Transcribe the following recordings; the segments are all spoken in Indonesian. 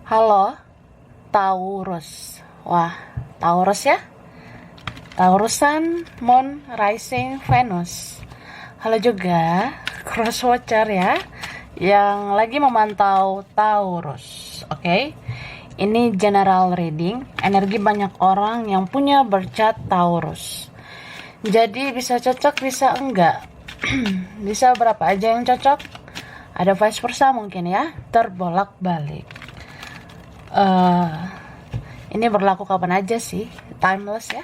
Halo, Taurus. Wah, Taurus ya? Taurusan, Moon, Rising, Venus. Halo juga, crosswatcher ya, yang lagi memantau Taurus. Oke, ini general reading, energi banyak orang yang punya bercat Taurus. Jadi bisa cocok, bisa enggak. Bisa berapa aja yang cocok. Ada vice versa mungkin ya, terbolak-balik. Ini berlaku kapan aja sih, timeless ya.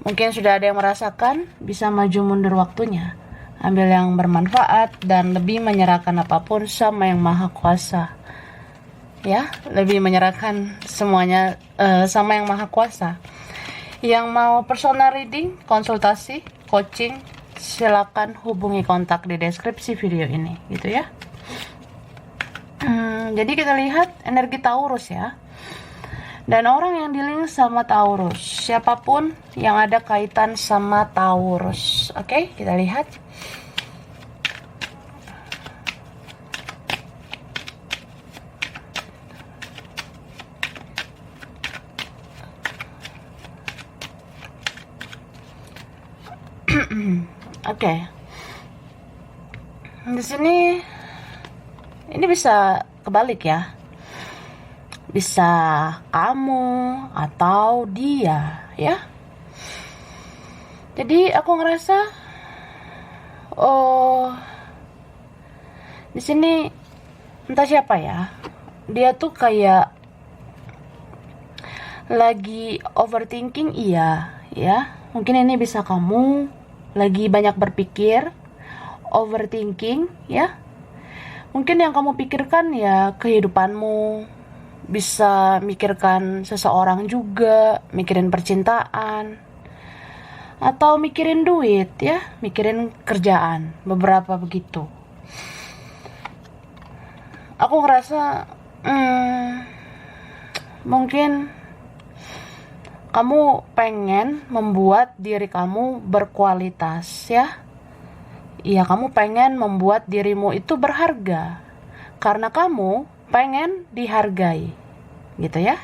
Mungkin sudah ada yang merasakan, bisa maju mundur waktunya, ambil yang bermanfaat dan lebih menyerahkan apapun sama yang maha kuasa. Ya, lebih menyerahkan semuanya sama yang maha kuasa. Yang mau personal reading, konsultasi, coaching, silakan hubungi kontak di deskripsi video ini, gitu ya. Jadi kita lihat energi Taurus ya. Dan orang yang di-link sama Taurus, siapapun yang ada kaitan sama Taurus. Oke, kita lihat. Oke. Di sini ini bisa kebalik ya. Bisa kamu atau dia ya. Jadi aku ngerasa di sini entah siapa ya. Dia tuh kayak lagi overthinking iya ya. Mungkin ini bisa kamu lagi banyak berpikir, overthinking ya. Mungkin yang kamu pikirkan ya kehidupanmu, bisa mikirkan seseorang juga, mikirin percintaan, atau mikirin duit ya, mikirin kerjaan, beberapa begitu. Aku ngerasa mungkin kamu pengen membuat diri kamu berkualitas ya. Iya, kamu pengen membuat dirimu itu berharga karena kamu pengen dihargai, gitu ya.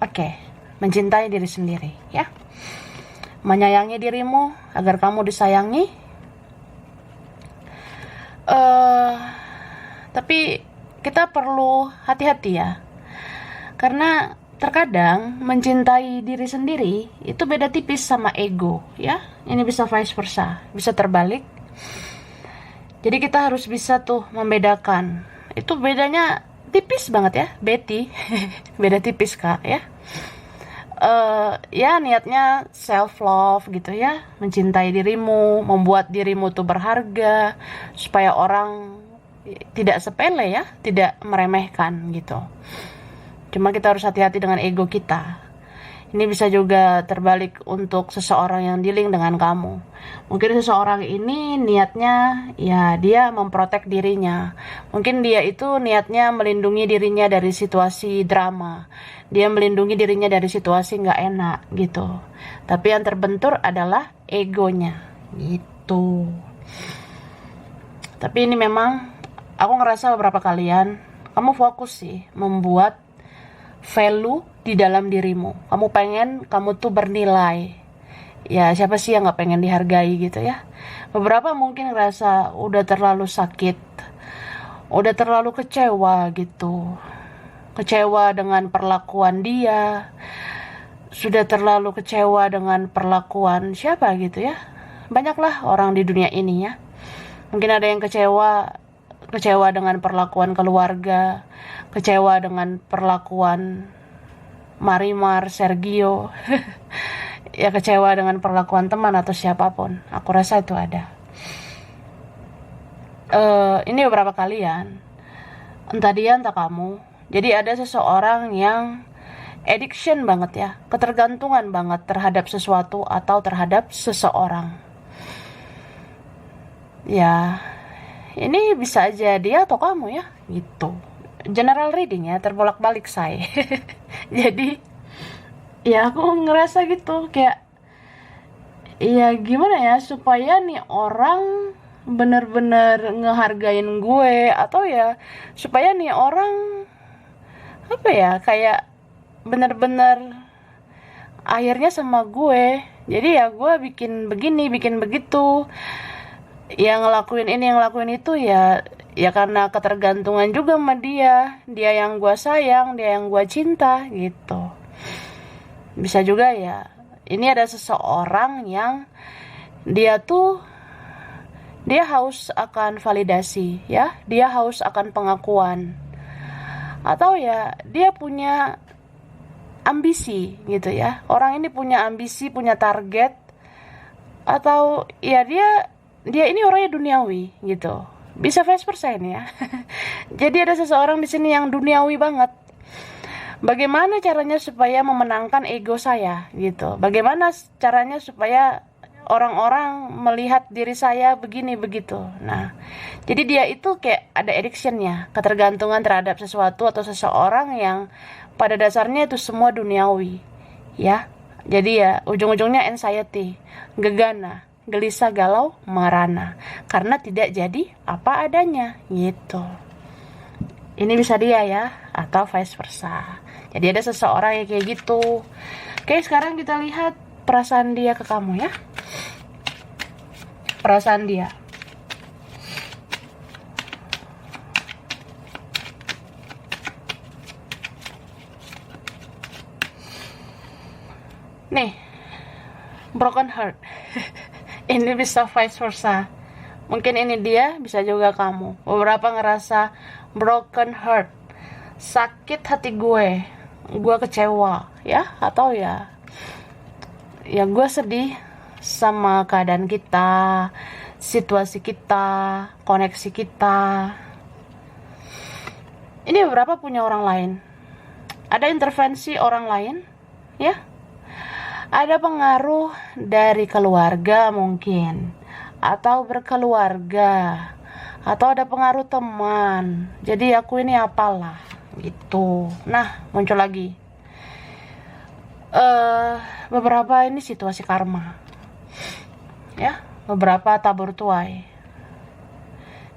Oke, mencintai diri sendiri ya, menyayangi dirimu agar kamu disayangi. Tapi kita perlu hati-hati ya, karena terkadang mencintai diri sendiri itu beda tipis sama ego ya. Ini bisa vice versa, bisa terbalik. Jadi kita harus bisa tuh membedakan. Itu bedanya tipis banget ya, Betty. Beda tipis kak ya. Ya niatnya self love gitu ya, mencintai dirimu, membuat dirimu tuh berharga supaya orang tidak sepele ya, tidak meremehkan gitu. Cuma kita harus hati-hati dengan ego kita. Ini bisa juga terbalik untuk seseorang yang dealing dengan kamu. Mungkin seseorang ini niatnya ya dia memprotek dirinya. Mungkin dia itu niatnya melindungi dirinya dari situasi drama. Dia melindungi dirinya dari situasi nggak enak gitu. Tapi yang terbentur adalah egonya gitu. Tapi ini memang aku ngerasa beberapa kalian kamu fokus sih membuat value di dalam dirimu. Kamu pengen kamu tuh bernilai. Ya siapa sih yang gak pengen dihargai gitu ya. Beberapa mungkin ngerasa udah terlalu sakit, udah terlalu kecewa gitu. Kecewa dengan perlakuan dia, sudah terlalu kecewa dengan perlakuan siapa gitu ya. Banyaklah orang di dunia ini ya. Mungkin ada yang kecewa dengan perlakuan keluarga, kecewa dengan perlakuan Marimar, Sergio, ya kecewa dengan perlakuan teman atau siapapun. Aku rasa itu ada. Ini beberapa kalian, entah dia entah kamu. Jadi ada seseorang yang addiction banget ya, ketergantungan banget terhadap sesuatu atau terhadap seseorang. Ya, ini bisa aja dia atau kamu ya, gitu. General reading ya, terbolak-balik saya. Jadi ya aku ngerasa gitu kayak ya gimana ya supaya nih orang bener-bener ngehargain gue, atau ya supaya nih orang apa ya, kayak bener-bener akhirnya sama gue. Jadi ya gue bikin begini, bikin begitu, yang ngelakuin ini, yang ngelakuin itu, ya ya karena ketergantungan juga sama dia. Dia yang gue sayang, dia yang gue cinta gitu. Bisa juga ya, ini ada seseorang yang dia tuh dia haus akan validasi ya, dia haus akan pengakuan, atau ya dia punya ambisi gitu ya. Orang ini punya ambisi, punya target, atau ya dia ini orangnya duniawi gitu. Bisa vice versa ini ya. Jadi ada seseorang di sini yang duniawi banget. Bagaimana caranya supaya memenangkan ego saya gitu? Bagaimana caranya supaya orang-orang melihat diri saya begini begitu? Nah, jadi dia itu kayak ada addictionnya, ketergantungan terhadap sesuatu atau seseorang yang pada dasarnya itu semua duniawi, ya. Jadi ya ujung-ujungnya anxiety, gegana, gelisah, galau, merana, karena tidak jadi apa adanya gitu. Ini bisa dia ya, atau vice versa. Jadi ada seseorang yang kayak gitu. Oke, sekarang kita lihat perasaan dia ke kamu ya. Perasaan dia. Nih, broken heart. Ini bisa vice versa. Mungkin ini dia, bisa juga kamu. Beberapa ngerasa broken heart, sakit hati gue kecewa ya, atau ya gue sedih sama keadaan kita, situasi kita, koneksi kita. Ini beberapa punya orang lain, ada intervensi orang lain ya, ada pengaruh dari keluarga mungkin, atau berkeluarga, atau ada pengaruh teman. Jadi aku ini apalah gitu. Nah, muncul lagi beberapa ini situasi karma ya, beberapa tabur tuai.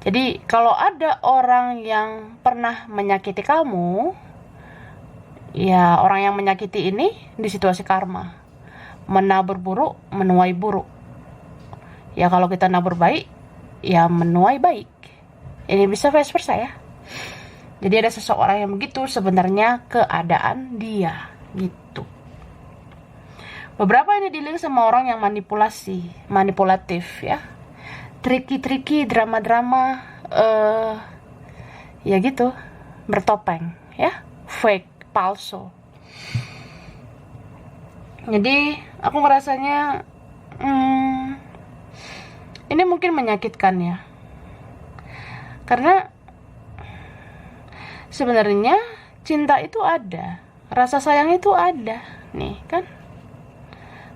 Jadi kalau ada orang yang pernah menyakiti kamu, ya orang yang menyakiti ini di situasi karma, menabur buruk menuai buruk. Ya kalau kita nabur baik, ya menuai baik. Ini bisa vice versa ya. Jadi ada seseorang yang begitu sebenarnya keadaan dia gitu. Beberapa ini dealing sama orang yang manipulatif ya. Tricky, drama-drama, ya gitu, bertopeng ya, fake, palsu. Jadi aku ngerasanya ini mungkin menyakitkan ya. Karena sebenarnya cinta itu ada, rasa sayang itu ada, nih kan?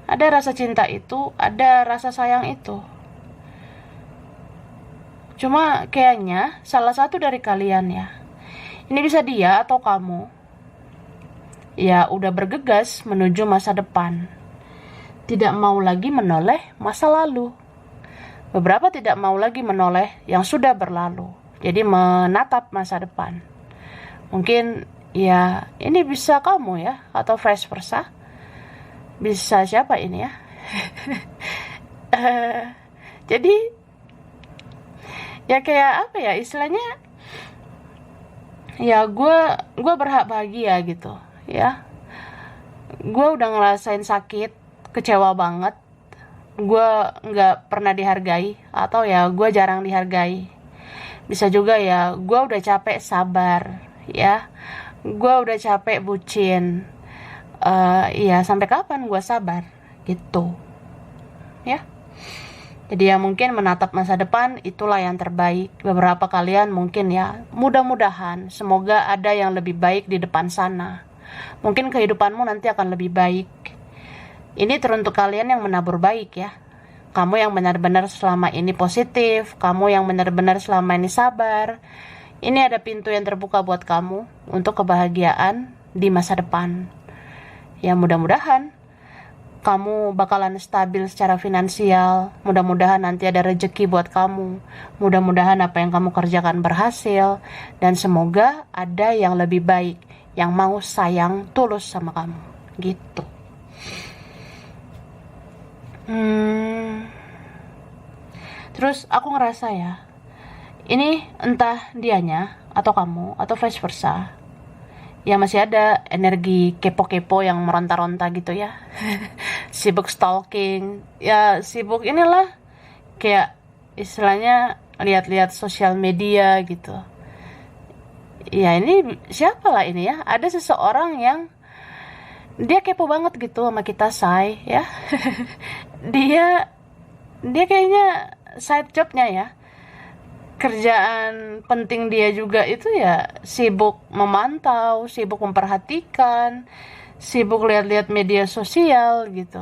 Ada rasa cinta itu, ada rasa sayang itu. Cuma kayaknya salah satu dari kalian ya, ini bisa dia atau kamu, ya udah bergegas menuju masa depan, tidak mau lagi menoleh masa lalu. Beberapa tidak mau lagi menoleh yang sudah berlalu, jadi menatap masa depan. Mungkin ya ini bisa kamu ya, atau vice versa. Bisa siapa ini ya? Jadi ya kayak apa ya istilahnya? Ya gue berhak bahagia gitu ya. Gue udah ngerasain sakit, kecewa banget. Gue nggak pernah dihargai, atau ya gue jarang dihargai. Bisa juga ya gue udah capek sabar ya, gue udah capek bucin. Ya sampai kapan gue sabar gitu ya. Jadi ya mungkin menatap masa depan itulah yang terbaik. Beberapa kalian mungkin ya, mudah-mudahan semoga ada yang lebih baik di depan sana. Mungkin kehidupanmu nanti akan lebih baik. Ini teruntuk kalian yang menabur baik ya. Kamu yang benar-benar selama ini positif, kamu yang benar-benar selama ini sabar. Ini ada pintu yang terbuka buat kamu untuk kebahagiaan di masa depan. Ya mudah-mudahan kamu bakalan stabil secara finansial. Mudah-mudahan nanti ada rezeki buat kamu. Mudah-mudahan apa yang kamu kerjakan berhasil. Dan semoga ada yang lebih baik, yang mau sayang tulus sama kamu, gitu. Terus aku ngerasa ya, ini entah dianya atau kamu atau vice versa, ya masih ada energi kepo-kepo yang meronta-ronta gitu ya. Sibuk stalking, ya sibuk inilah, kayak istilahnya lihat-lihat sosial media gitu. Ya ini siapa lah ini ya, ada seseorang yang dia kepo banget gitu sama kita, say ya. dia dia kayaknya side jobnya ya, kerjaan penting dia juga itu ya sibuk memantau, sibuk memperhatikan, sibuk lihat-lihat media sosial gitu.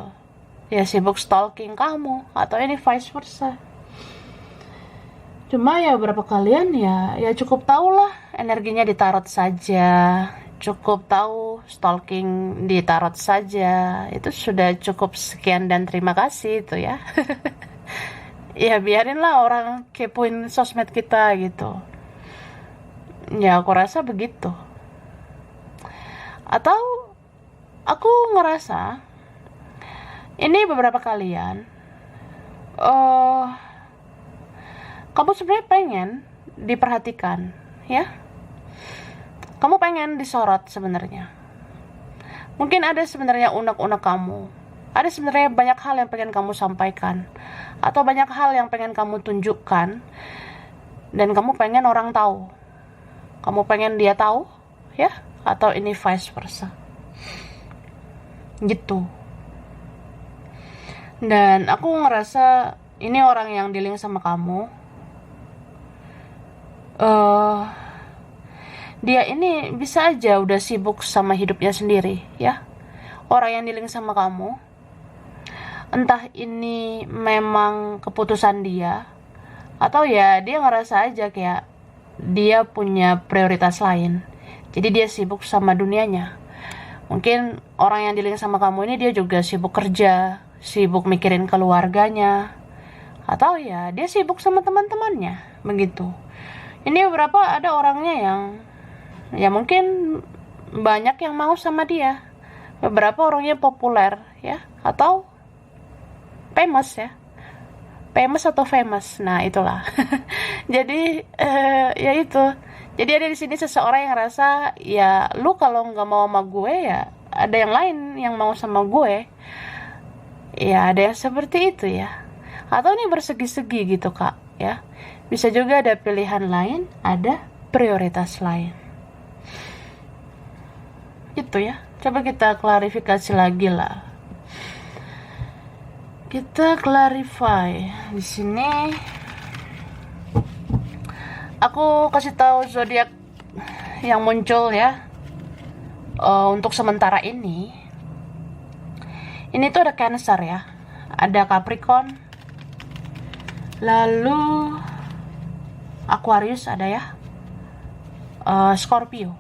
Ya sibuk stalking kamu, atau ini vice versa. Cuma ya beberapa kalian ya cukup tahu lah, energinya ditarot saja. Cukup tahu stalking ditarot saja. Itu sudah cukup, sekian dan terima kasih itu ya. Ya biarinlah orang kepoin sosmed kita gitu. Ya aku rasa begitu. Atau aku ngerasa ini beberapa kalian kamu sebenarnya pengen diperhatikan ya. Kamu pengen disorot sebenarnya. Mungkin ada sebenarnya unek-unek kamu. Ada sebenarnya banyak hal yang pengen kamu sampaikan, atau banyak hal yang pengen kamu tunjukkan, dan kamu pengen orang tahu. Kamu pengen dia tahu, ya? Atau ini vice versa. Gitu. Dan aku ngerasa ini orang yang dealing sama kamu, dia ini bisa aja udah sibuk sama hidupnya sendiri, ya. Orang yang dealing sama kamu, entah ini memang keputusan dia, atau ya dia ngerasa aja kayak dia punya prioritas lain, jadi dia sibuk sama dunianya. Mungkin orang yang dealing sama kamu ini dia juga sibuk kerja, sibuk mikirin keluarganya, atau ya dia sibuk sama teman-temannya, begitu. Ini beberapa ada orangnya yang ya mungkin banyak yang mau sama dia, beberapa orangnya populer ya, atau famous ya, famous atau famous, nah itulah. Jadi ya itu, jadi ada di sini seseorang yang ngerasa ya lu kalau nggak mau sama gue ya ada yang lain yang mau sama gue, ya ada yang seperti itu ya. Atau ini bersegi-segi gitu kak ya, bisa juga ada pilihan lain, ada prioritas lain gitu ya. Coba kita klarifikasi lagi lah. Kita clarify di sini. Aku kasih tahu zodiak yang muncul ya. Untuk sementara ini tuh ada Cancer ya, ada Capricorn, lalu Aquarius ada ya, Scorpio,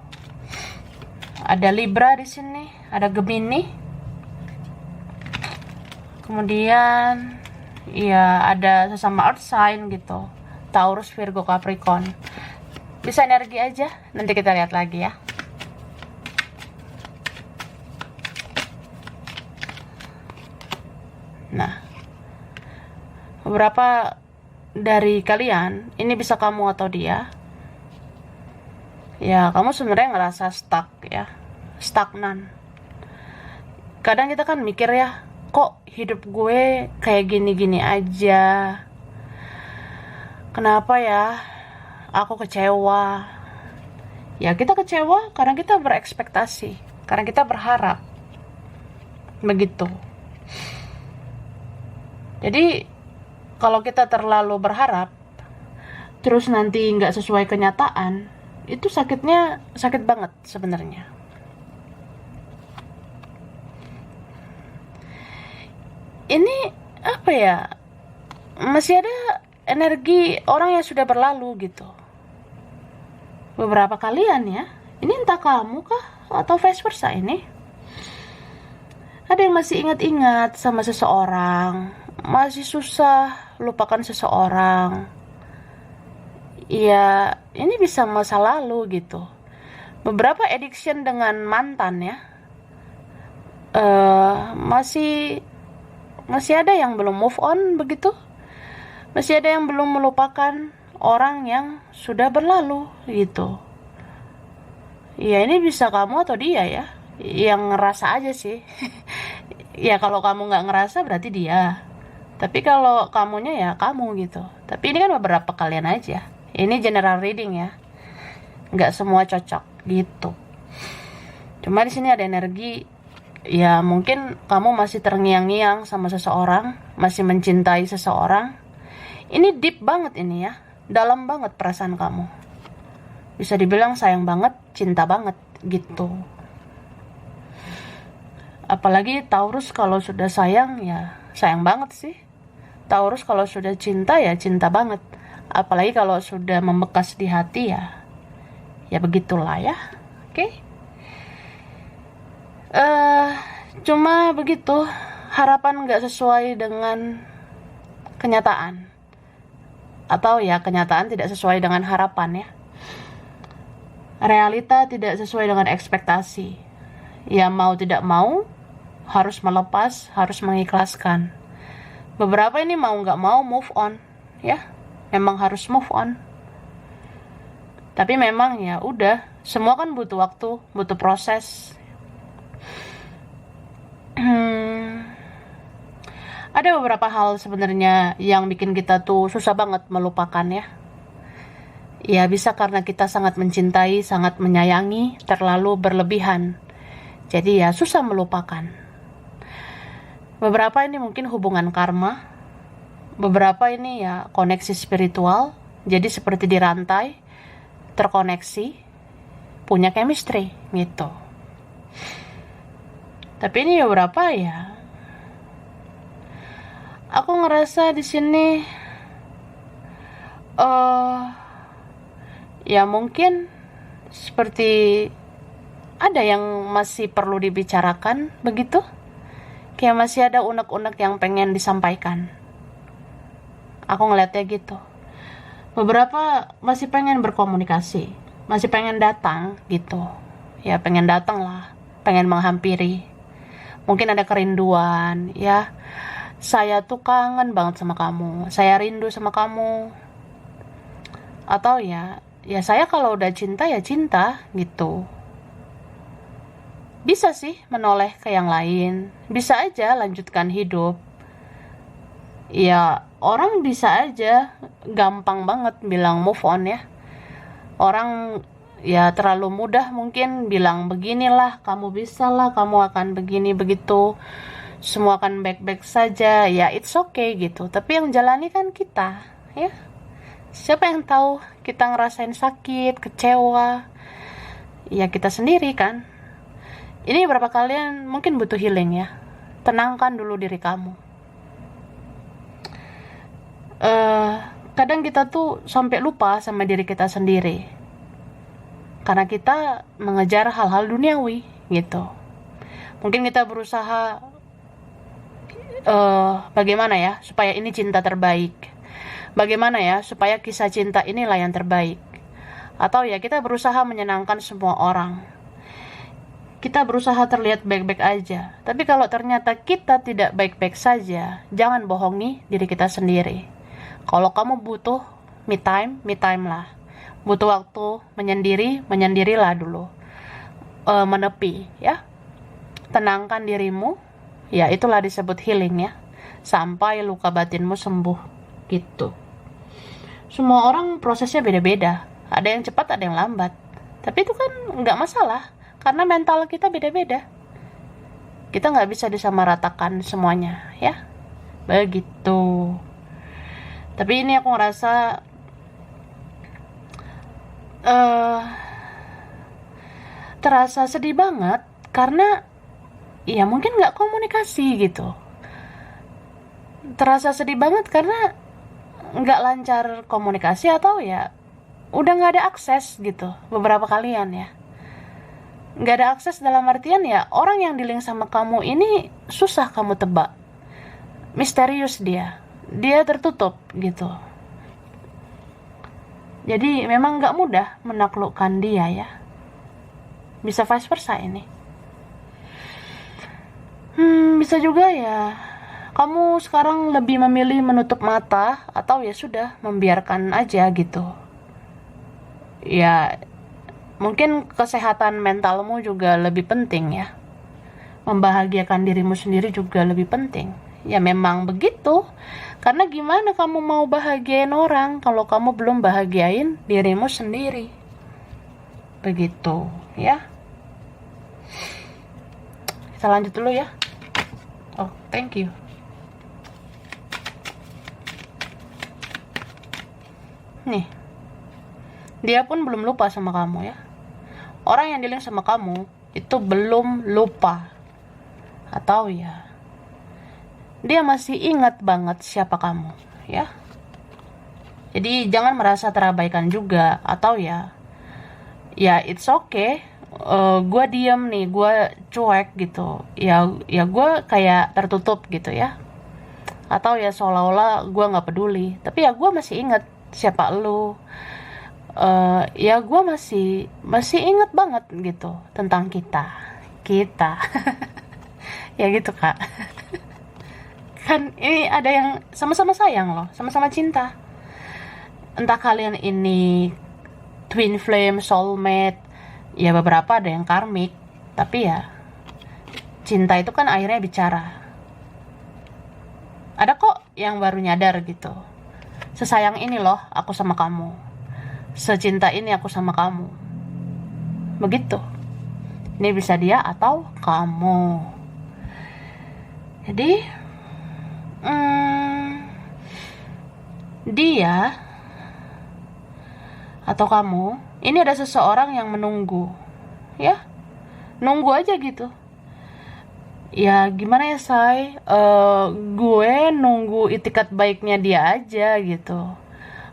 ada Libra di sini, ada Gemini. Kemudian ya ada sesama earth sign gitu, Taurus, Virgo, Capricorn. Bisa energi aja, nanti kita lihat lagi ya. Nah, beberapa dari kalian ini bisa kamu atau dia, ya kamu sebenarnya ngerasa stuck ya, stagnan. Kadang kita kan mikir ya, kok hidup gue kayak gini-gini aja, kenapa ya aku kecewa. Ya kita kecewa karena kita berekspektasi, karena kita berharap, begitu. Jadi kalau kita terlalu berharap terus nanti nggak sesuai kenyataan, itu sakitnya sakit banget sebenarnya. Ini apa ya, masih ada energi orang yang sudah berlalu gitu. Beberapa kalian ya, ini entah kamu kah atau vice versa, ini ada yang masih ingat-ingat sama seseorang, masih susah lupakan seseorang. Ya ini bisa masa lalu gitu, beberapa addiction dengan mantan ya, masih ada yang belum move on begitu, masih ada yang belum melupakan orang yang sudah berlalu gitu. Ya ini bisa kamu atau dia ya, yang ngerasa aja sih. Ya kalau kamu nggak ngerasa berarti dia, tapi kalau kamunya ya kamu gitu. Tapi ini kan beberapa kalian aja, ini general reading ya, nggak semua cocok gitu. Cuma di sini ada energi, ya mungkin kamu masih terngiang-ngiang sama seseorang, masih mencintai seseorang. Ini deep banget ini ya, dalam banget perasaan kamu. Bisa dibilang sayang banget, cinta banget gitu. Apalagi Taurus kalau sudah sayang ya sayang banget sih. Taurus kalau sudah cinta ya cinta banget. Apalagi kalau sudah membekas di hati ya begitulah ya. Oke. Cuma begitu, harapan nggak sesuai dengan kenyataan, atau ya kenyataan tidak sesuai dengan harapan ya. Realita tidak sesuai dengan ekspektasi. Ya mau tidak mau harus melepas, harus mengikhlaskan. Beberapa ini mau nggak mau move on ya, memang harus move on. Tapi memang ya udah, semua kan butuh waktu, butuh proses. Ada beberapa hal sebenarnya yang bikin kita tuh susah banget melupakan ya. Ya bisa karena kita sangat mencintai, sangat menyayangi, terlalu berlebihan. Jadi ya susah melupakan. Beberapa ini mungkin hubungan karma. Beberapa ini ya koneksi spiritual. Jadi seperti dirantai, terkoneksi, punya chemistry gitu. Tapi ini beberapa ya, aku ngerasa di sini ya mungkin seperti ada yang masih perlu dibicarakan begitu. Kayak masih ada unek-unek yang pengen disampaikan. Aku ngeliatnya gitu. Beberapa masih pengen berkomunikasi, masih pengen datang gitu. Ya pengen datang lah, pengen menghampiri. Mungkin ada kerinduan ya. Saya tuh kangen banget sama kamu, saya rindu sama kamu. Atau ya saya kalau udah cinta ya cinta gitu. Bisa sih menoleh ke yang lain, bisa aja lanjutkan hidup. Ya orang bisa aja gampang banget bilang move on ya. Orang ya terlalu mudah mungkin bilang beginilah, kamu bisa lah, kamu akan begini begitu, semua akan baik-baik saja, ya it's okay gitu. Tapi yang jalani kan kita ya. Siapa yang tahu kita ngerasain sakit, kecewa, ya kita sendiri kan. Ini beberapa kalian mungkin butuh healing ya. Tenangkan dulu diri kamu. Kadang kita tuh sampai lupa sama diri kita sendiri. Karena kita mengejar hal-hal duniawi gitu. Mungkin kita berusaha bagaimana ya supaya ini cinta terbaik. Bagaimana ya supaya kisah cinta inilah yang terbaik. Atau ya kita berusaha menyenangkan semua orang. Kita berusaha terlihat baik-baik aja. Tapi kalau ternyata kita tidak baik-baik saja, jangan bohongi diri kita sendiri. Kalau kamu butuh me time lah. Butuh waktu menyendirilah dulu. Menepi ya. Tenangkan dirimu. Ya itulah disebut healing ya. Sampai luka batinmu sembuh gitu. Semua orang prosesnya beda-beda. Ada yang cepat, ada yang lambat. Tapi itu kan nggak masalah. Karena mental kita beda-beda. Kita nggak bisa disamaratakan semuanya, ya. Begitu. Tapi ini aku ngerasa terasa sedih banget. Karena ya mungkin nggak komunikasi gitu. Terasa sedih banget karena nggak lancar komunikasi atau ya udah nggak ada akses gitu. Beberapa kalian ya. Nggak ada akses dalam artian ya orang yang di-link sama kamu ini susah kamu tebak. Misterius dia tertutup gitu. Jadi memang nggak mudah menaklukkan dia ya. bisa vice versa ini. Bisa juga ya kamu sekarang lebih memilih menutup mata, atau ya sudah membiarkan aja gitu. Ya mungkin kesehatan mentalmu juga lebih penting ya, membahagiakan dirimu sendiri juga lebih penting. Ya memang begitu, karena gimana kamu mau bahagiain orang kalau kamu belum bahagiain dirimu sendiri. Begitu ya. Kita lanjut dulu ya. Oh, thank you. Nih, dia pun belum lupa sama kamu ya. Orang yang dealing sama kamu itu belum lupa, atau ya dia masih ingat banget siapa kamu ya. Jadi jangan merasa terabaikan juga, atau ya it's okay. Gue diem nih, gue cuek gitu. Ya gue kayak tertutup gitu ya. Atau ya seolah-olah gue nggak peduli. Tapi ya gue masih ingat siapa lu. Ya gue masih inget banget gitu tentang kita ya gitu kak. Kan ini ada yang sama-sama sayang loh, sama-sama cinta. Entah kalian ini twin flame, soulmate, ya beberapa ada yang karmik, tapi ya cinta itu kan akhirnya bicara. Ada kok yang baru nyadar gitu, sesayang ini loh aku sama kamu, secinta ini aku sama kamu. Begitu. Ini bisa dia atau kamu. Jadi dia atau kamu, ini ada seseorang yang menunggu ya, nunggu aja gitu. Ya gimana ya say, gue nunggu itikat baiknya dia aja gitu.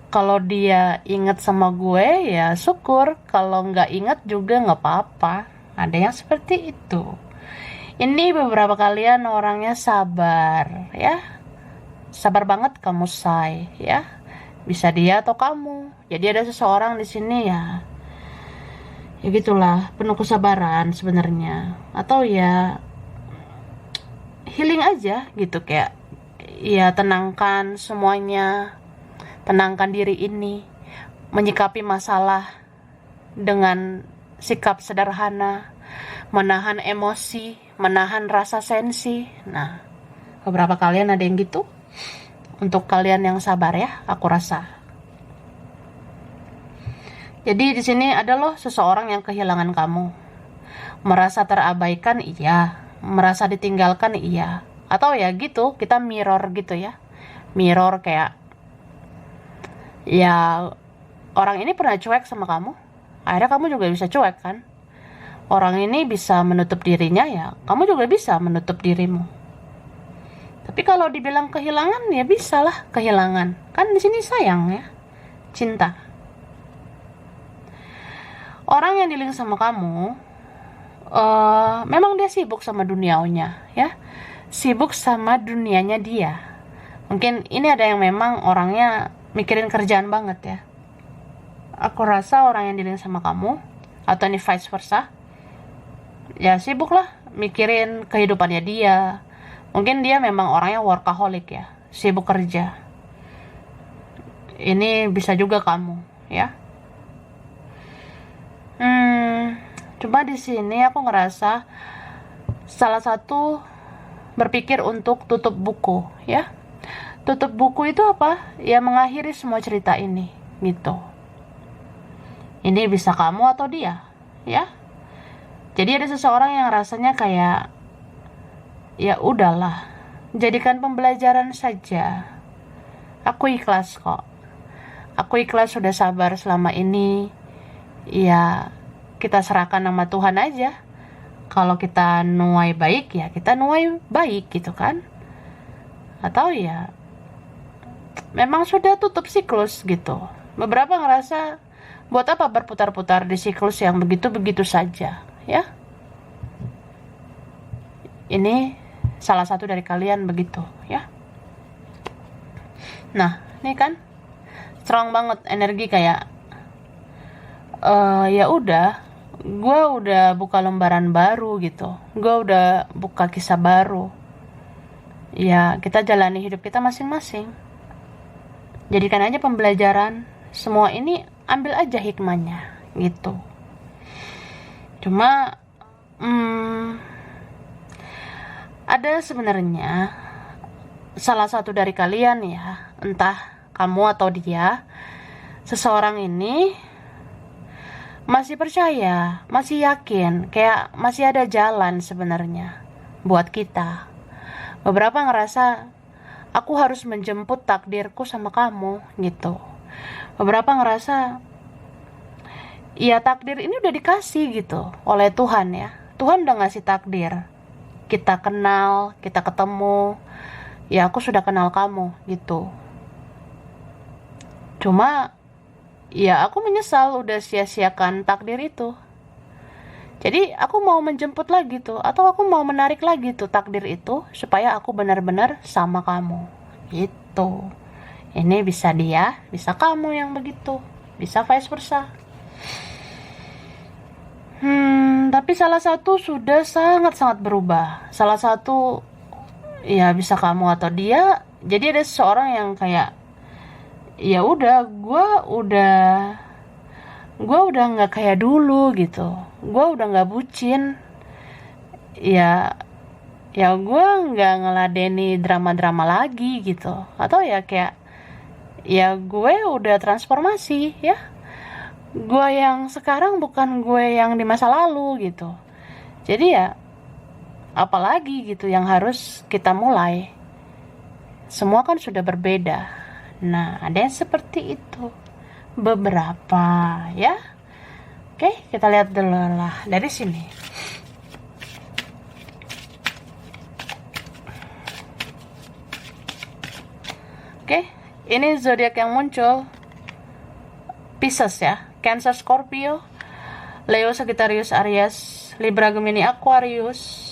Kalau dia ingat sama gue ya syukur, kalau nggak ingat juga nggak apa-apa. Ada yang seperti itu. Ini beberapa kalian orangnya sabar ya, sabar banget kamu say ya. Bisa dia atau kamu. Jadi ada seseorang di sini ya gitulah, penuh kesabaran sebenarnya. Atau ya healing aja gitu, kayak ya tenangkan semuanya, tenangkan diri ini, menyikapi masalah dengan sikap sederhana, menahan emosi, menahan rasa sensi. Nah, beberapa kalian ada yang gitu. Untuk kalian yang sabar ya, aku rasa. Jadi di sini ada loh seseorang yang kehilangan kamu. Merasa terabaikan iya, merasa ditinggalkan iya. Atau ya gitu, kita mirror gitu ya. Mirror kayak ya orang ini pernah cuek sama kamu, akhirnya kamu juga bisa cuek kan. Orang ini bisa menutup dirinya, ya kamu juga bisa menutup dirimu. Tapi kalau dibilang kehilangan, ya bisa lah kehilangan. Kan di sini sayang ya, cinta. Orang yang dealing sama kamu, memang dia sibuk sama dunianya ya, sibuk sama dunianya dia. Mungkin ini ada yang memang orangnya mikirin kerjaan banget ya. Aku rasa orang yang dealing sama kamu, atau ini vice versa, ya sibuk lah mikirin kehidupannya dia. Mungkin dia memang orangnya workaholic ya, sibuk kerja. Ini bisa juga kamu ya. Cuma di sini aku ngerasa salah satu berpikir untuk tutup buku ya. Tutup buku itu apa? Ya mengakhiri semua cerita ini gitu. Ini bisa kamu atau dia ya. Jadi ada seseorang yang rasanya kayak ya udahlah, jadikan pembelajaran saja. Aku ikhlas kok. Aku ikhlas sudah sabar selama ini. Ya kita serahkan nama Tuhan aja. Kalau kita nuai baik, ya kita nuai baik gitu kan. Atau ya memang sudah tutup siklus gitu. Beberapa ngerasa buat apa berputar-putar di siklus yang begitu-begitu saja ya. Ini salah satu dari kalian begitu ya. Nah ini kan strong banget energi kayak ya udah, gue udah buka lembaran baru gitu, gue udah buka kisah baru. Ya kita jalani hidup kita masing-masing, jadikan aja pembelajaran. Semua ini ambil aja hikmahnya gitu. Cuma ada sebenarnya salah satu dari kalian ya, entah kamu atau dia, seseorang ini masih percaya, masih yakin, kayak masih ada jalan sebenarnya buat kita. Beberapa ngerasa aku harus menjemput takdirku sama kamu gitu. Beberapa ngerasa ya takdir ini udah dikasih gitu oleh Tuhan ya. Tuhan udah ngasih takdir. Kita kenal, kita ketemu. Ya aku sudah kenal kamu gitu. Cuma ya aku menyesal udah sia-siakan takdir itu. Jadi aku mau menjemput lagi tuh, atau aku mau menarik lagi tuh takdir itu supaya aku benar-benar sama kamu gitu. Ini bisa dia, bisa kamu yang begitu, bisa vice versa. Tapi salah satu sudah sangat-sangat berubah. Salah satu ya bisa kamu atau dia. Jadi ada seseorang yang kayak ya udah, gue udah nggak kayak dulu gitu. Gue udah nggak bucin. Ya gue nggak ngeladeni drama-drama lagi gitu. Atau ya kayak ya gue udah transformasi ya. Gue yang sekarang bukan gue yang di masa lalu gitu. Jadi ya apalagi gitu yang harus kita mulai. Semua kan sudah berbeda. Nah, ada yang seperti itu. Beberapa ya. Oke, kita lihat dulu lah dari sini. Oke, ini zodiak yang muncul. Pisces ya. Cancer, Scorpio, Leo, Sagittarius, Aries, Libra, Gemini, Aquarius.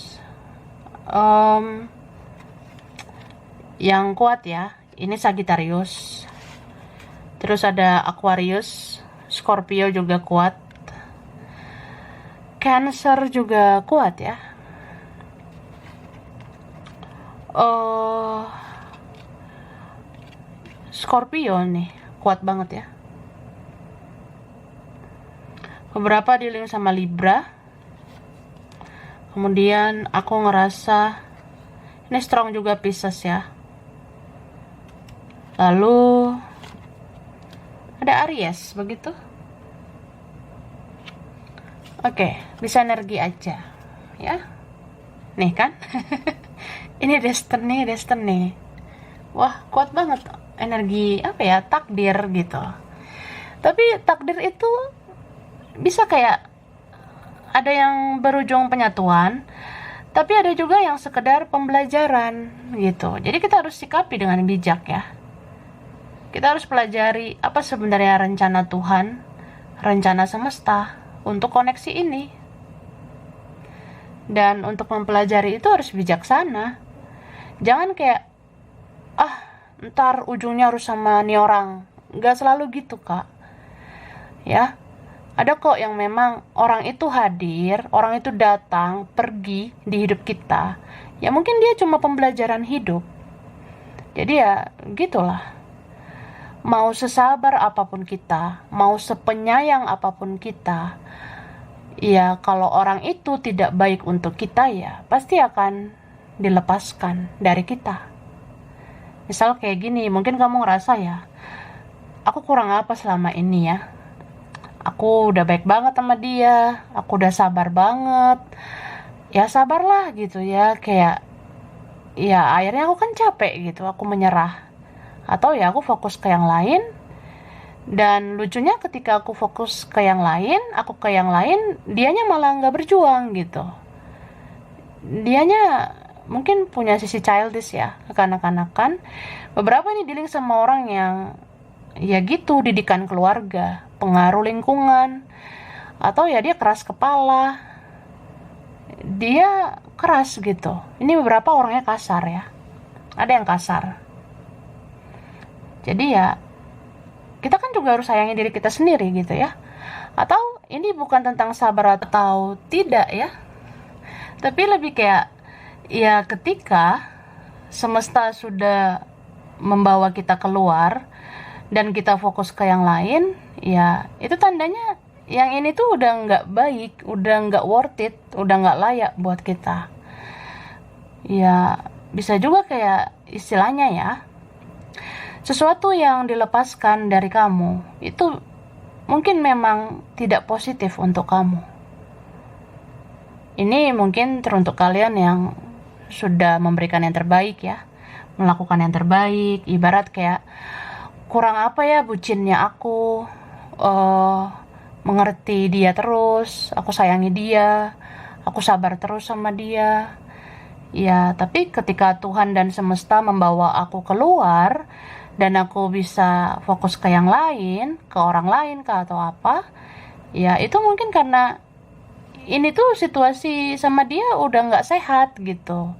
Yang kuat ya, ini Sagittarius. Terus ada Aquarius, Scorpio juga kuat. Cancer juga kuat ya. Scorpio nih kuat banget ya. Beberapa dealing sama Libra. Kemudian aku ngerasa ini strong juga Pisces ya. Lalu ada Aries begitu. Oke, bisa energi aja ya. Nih kan. Ini destiny. Wah, kuat banget energi apa ya, takdir gitu. Tapi takdir itu bisa kayak ada yang berujung penyatuan, tapi ada juga yang sekedar pembelajaran gitu. Jadi kita harus sikapi dengan bijak ya. Kita harus pelajari apa sebenarnya rencana Tuhan, rencana semesta untuk koneksi ini. Dan untuk mempelajari itu harus bijaksana. Jangan kayak ntar ujungnya harus sama nih orang. Gak selalu gitu kak. Ya, ada kok yang memang orang itu hadir, orang itu datang, pergi di hidup kita. Ya mungkin dia cuma pembelajaran hidup. Jadi ya gitulah. Mau sesabar apapun kita, mau sepenyayang apapun kita, ya kalau orang itu tidak baik untuk kita ya pasti akan dilepaskan dari kita. Misal kayak gini, mungkin kamu ngerasa ya, aku kurang apa selama ini ya. Aku udah baik banget sama dia, aku udah sabar banget. Ya sabarlah gitu ya, kayak ya akhirnya aku kan capek gitu, aku menyerah. Atau ya aku fokus ke yang lain. Dan lucunya ketika aku fokus ke yang lain, dianya malah nggak berjuang gitu. Dianya mungkin punya sisi childish ya, kekanak-kanakan. Beberapa nih dealing sama orang yang ya gitu, didikan keluarga, pengaruh lingkungan, atau ya dia keras kepala, dia keras gitu. Ini beberapa orangnya kasar ya, ada yang kasar. Jadi ya kita kan juga harus sayangi diri kita sendiri gitu ya. Atau ini bukan tentang sabar atau tidak ya, tapi lebih kayak ya ketika semesta sudah membawa kita keluar dan kita fokus ke yang lain, ya itu tandanya yang ini tuh udah nggak baik, udah nggak worth it, udah nggak layak buat kita. Ya bisa juga kayak istilahnya ya, sesuatu yang dilepaskan dari kamu itu mungkin memang tidak positif untuk kamu. Ini mungkin teruntuk kalian yang sudah memberikan yang terbaik ya, melakukan yang terbaik, ibarat kayak kurang apa ya bucinnya aku, mengerti dia terus, aku sayangi dia, aku sabar terus sama dia. Ya, tapi ketika Tuhan dan semesta membawa aku keluar dan aku bisa fokus ke yang lain, ke orang lain kah atau apa, ya itu mungkin karena ini tuh situasi sama dia udah nggak sehat gitu.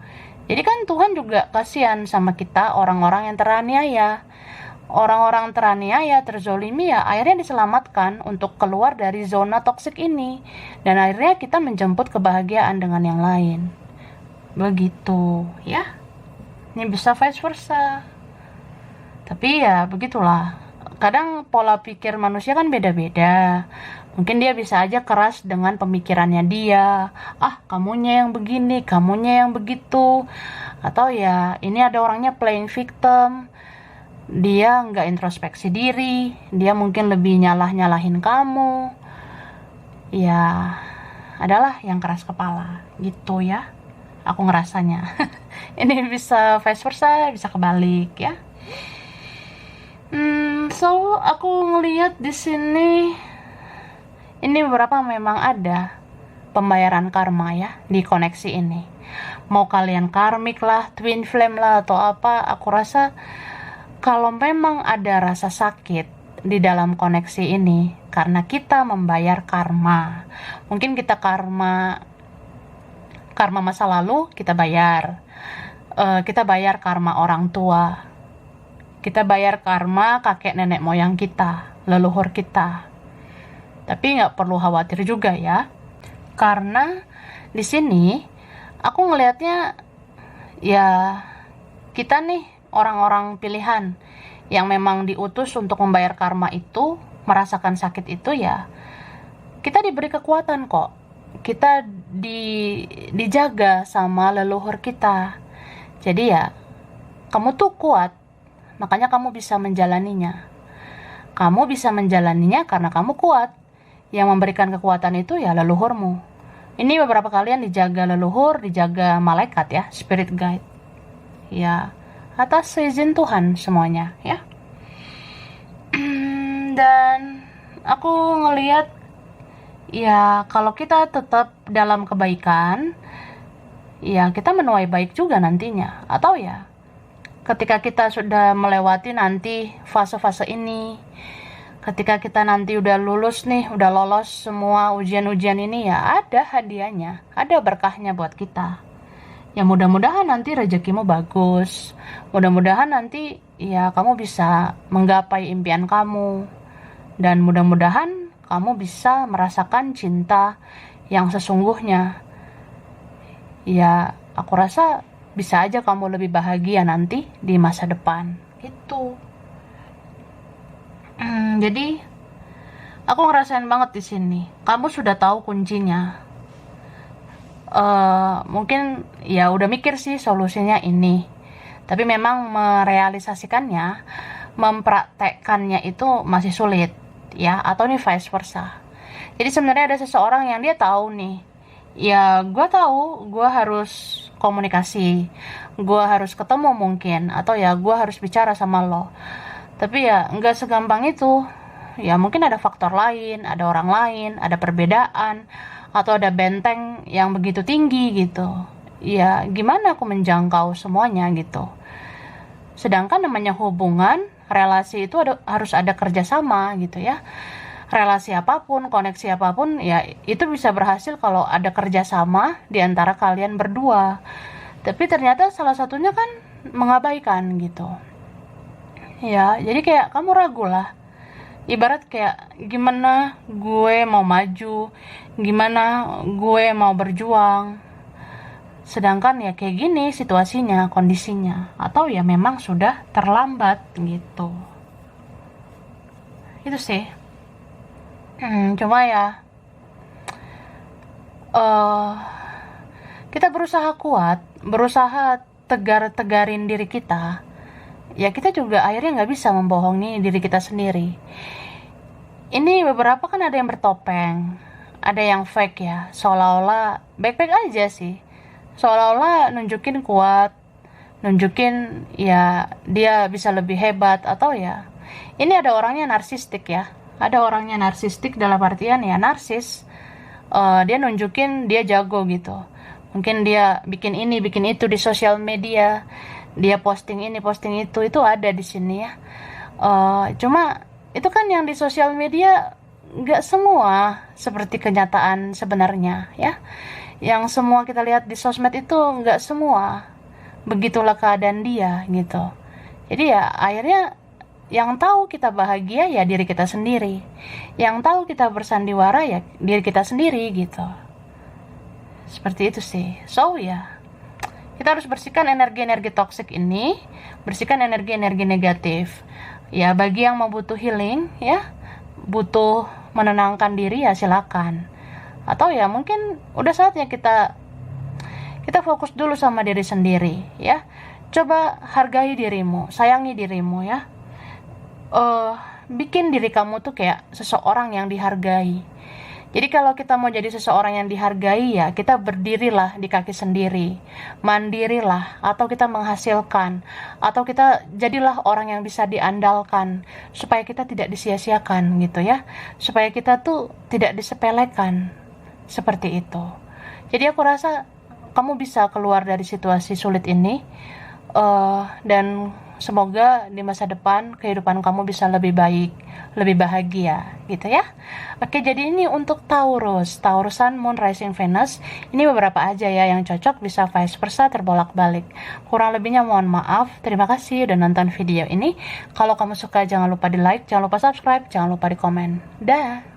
Jadi kan Tuhan juga kasihan sama kita, orang-orang yang teraniaya. Orang-orang teraniaya, terzolimi ya akhirnya diselamatkan untuk keluar dari zona toksik ini. Dan akhirnya kita menjemput kebahagiaan dengan yang lain. Begitu ya. Ini bisa vice versa. Tapi ya begitulah. Kadang pola pikir manusia kan beda-beda. Mungkin dia bisa aja keras dengan pemikirannya dia. Ah, kamunya yang begini, kamunya yang begitu. Atau ya ini ada orangnya playing victim. Dia nggak introspeksi diri. Dia mungkin lebih nyalah-nyalahin kamu. Ya, adalah yang keras kepala. Gitu ya. Aku ngerasanya. Ini bisa vice versa, bisa kebalik ya. So aku ngelihat di sini ini beberapa memang ada pembayaran karma ya di koneksi ini. Mau kalian karmik lah, twin flame lah atau apa, aku rasa kalau memang ada rasa sakit di dalam koneksi ini karena kita membayar karma. Mungkin kita karma masa lalu kita bayar. Kita bayar karma orang tua. Kita bayar karma kakek nenek moyang kita, leluhur kita. Tapi nggak perlu khawatir juga ya, karena di sini aku ngelihatnya ya kita nih orang-orang pilihan yang memang diutus untuk membayar karma itu, merasakan sakit itu ya, kita diberi kekuatan kok. Kita dijaga sama leluhur kita. Jadi ya, kamu tuh kuat. Makanya kamu bisa menjalaninya. Kamu bisa menjalaninya karena kamu kuat. Yang memberikan kekuatan itu ya leluhurmu. Ini beberapa kalian dijaga leluhur, dijaga malaikat ya, spirit guide. Ya, atas izin Tuhan semuanya ya. Dan aku ngelihat ya kalau kita tetap dalam kebaikan, ya kita menuai baik juga nantinya. Atau ya ketika kita sudah melewati nanti fase-fase ini, ketika kita nanti udah lulus nih, udah lolos semua ujian-ujian ini, ya ada hadiahnya, ada berkahnya buat kita. Ya mudah-mudahan nanti rezekimu bagus, mudah-mudahan nanti ya kamu bisa menggapai impian kamu, dan mudah-mudahan kamu bisa merasakan cinta yang sesungguhnya. Ya aku rasa bisa aja kamu lebih bahagia nanti di masa depan. Itu. Jadi aku ngerasain banget di sini. Kamu sudah tahu kuncinya. Mungkin ya udah mikir sih solusinya ini. Tapi memang merealisasikannya, mempraktekkannya itu masih sulit, ya. Atau nih vice versa. Jadi sebenarnya ada seseorang yang dia tahu nih. Ya gue tahu gue harus komunikasi, gue harus ketemu mungkin, atau ya gue harus bicara sama lo. Tapi ya nggak segampang itu. Ya mungkin ada faktor lain, ada orang lain, ada perbedaan, atau ada benteng yang begitu tinggi gitu. Ya gimana aku menjangkau semuanya gitu. Sedangkan namanya hubungan, relasi itu harus ada kerjasama gitu ya. Relasi apapun, koneksi apapun, ya itu bisa berhasil kalau ada kerjasama di antara kalian berdua. Tapi ternyata salah satunya kan mengabaikan gitu. Ya, jadi kayak kamu ragu lah. Ibarat kayak gimana gue mau maju, gimana gue mau berjuang, sedangkan ya kayak gini situasinya, kondisinya, atau ya memang sudah terlambat gitu. Itu sih. Cuma ya eh kita berusaha kuat, berusaha tegarin diri kita. Ya kita juga akhirnya nggak bisa membohongi diri kita sendiri. Ini beberapa kan ada yang bertopeng, ada yang fake ya, seolah-olah baik-baik aja sih, seolah-olah nunjukin kuat, nunjukin ya dia bisa lebih hebat, atau ya ini ada orangnya narsistik ya, ada orangnya narsistik dalam artian ya narsis. Dia nunjukin dia jago gitu, mungkin dia bikin ini bikin itu di sosial media, dia posting ini posting itu ada di sini ya. Cuma itu kan yang di sosial media nggak semua seperti kenyataan sebenarnya ya. Yang semua kita lihat di sosmed itu nggak semua begitulah keadaan dia gitu. Jadi ya akhirnya yang tahu kita bahagia ya diri kita sendiri, yang tahu kita bersandiwara ya diri kita sendiri gitu. Seperti itu sih. So ya, kita harus bersihkan energi-energi toksik ini, bersihkan energi-energi negatif. Ya, bagi yang mau butuh healing ya, butuh menenangkan diri ya silakan. Atau ya mungkin udah saatnya kita fokus dulu sama diri sendiri ya. Coba hargai dirimu, sayangi dirimu ya. Bikin diri kamu tuh kayak seseorang yang dihargai. Jadi kalau kita mau jadi seseorang yang dihargai ya kita berdirilah di kaki sendiri, mandirilah, atau kita menghasilkan, atau kita jadilah orang yang bisa diandalkan supaya kita tidak disia-siakan gitu ya, supaya kita tuh tidak disepelekan seperti itu. Jadi aku rasa kamu bisa keluar dari situasi sulit ini, dan semoga di masa depan kehidupan kamu bisa lebih baik, lebih bahagia gitu ya. Oke, jadi ini untuk Taurus, Taurusan Moon Rising Venus. Ini beberapa aja ya yang cocok, bisa vice versa, terbolak-balik. Kurang lebihnya mohon maaf. Terima kasih udah nonton video ini. Kalau kamu suka jangan lupa di like, jangan lupa subscribe, jangan lupa di komen. Dah.